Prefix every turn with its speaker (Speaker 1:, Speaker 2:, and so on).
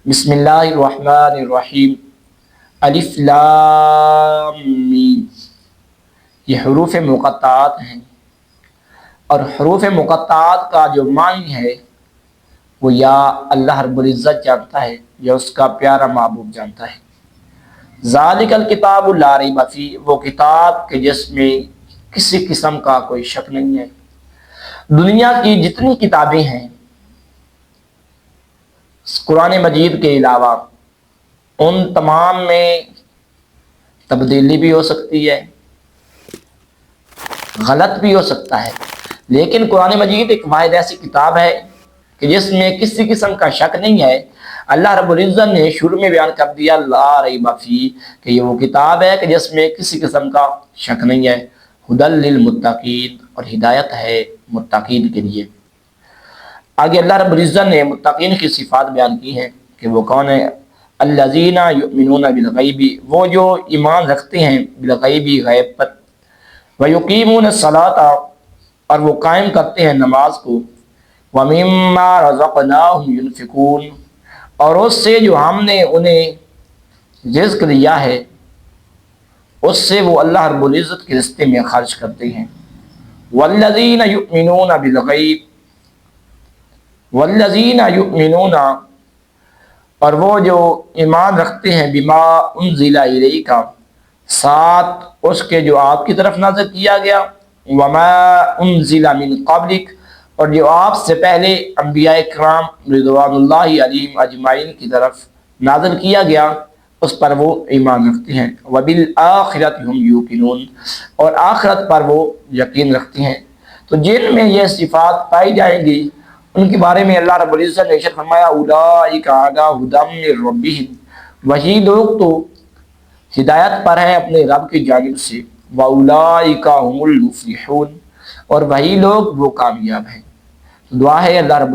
Speaker 1: بسم اللہ الرحمن الرحیم الف لام میم، یہ حروف مقطعات ہیں، اور حروف مقطعات کا جو معنی ہے وہ یا اللہ رب العزت جانتا ہے یا اس کا پیارا محبوب جانتا ہے۔ ذالک الکتاب لا ریب فیہ، وہ کتاب کہ جس میں کسی قسم کا کوئی شک نہیں ہے۔ دنیا کی جتنی کتابیں ہیں قرآن مجید کے علاوہ، ان تمام میں تبدیلی بھی ہو سکتی ہے، غلط بھی ہو سکتا ہے، لیکن قرآن مجید ایک واحد ایسی کتاب ہے کہ جس میں کسی قسم کا شک نہیں ہے۔ اللہ رب العزت نے شروع میں بیان کر دیا لا ریب فیہ، کہ یہ وہ کتاب ہے کہ جس میں کسی قسم کا شک نہیں ہے۔ ھدی للمتقین، اور ہدایت ہے متقین کے لیے۔ آگے اللہ رب العزت نے متقین کی صفات بیان کی ہیں کہ وہ کون ہے۔ الذین یؤمنون بالغیب، وہ جو ایمان رکھتے ہیں بالغیب، غیب پر۔ ویقیمون الصلاۃ، اور وہ قائم کرتے ہیں نماز کو۔ ومما رزقناہم ینفقون، اور اس سے جو ہم نے انہیں رزق دیا ہے اس سے وہ اللہ رب العزت کے راستے میں خرچ کرتے ہیں۔ والذین یؤمنون بالغیب، والذین یؤمنون، اور وہ جو ایمان رکھتے ہیں بما انزل الیک، ساتھ اس کے جو آپ کی طرف نازل کیا گیا، وما انزل من قبلک، اور جو آپ سے پہلے انبیاء کرام رضوان اللہ علیہم اجمعین کی طرف نازل کیا گیا، اس پر وہ ایمان رکھتے ہیں۔ وبالآخرۃ ہم یوقنون، اور آخرت پر وہ یقین رکھتے ہیں۔ تو جن میں یہ صفات پائی جائیں گی ان کے بارے میں اللہ رب العزت نے ارشاد فرمایا اولئک علی ھدی من ربہم، وہی لوگ تو ہدایت پر ہیں اپنے رب کی جانب سے۔ واولئک ھم المفلحون، اور وہی لوگ وہ کامیاب ہیں۔ دعا ہے اللہ رب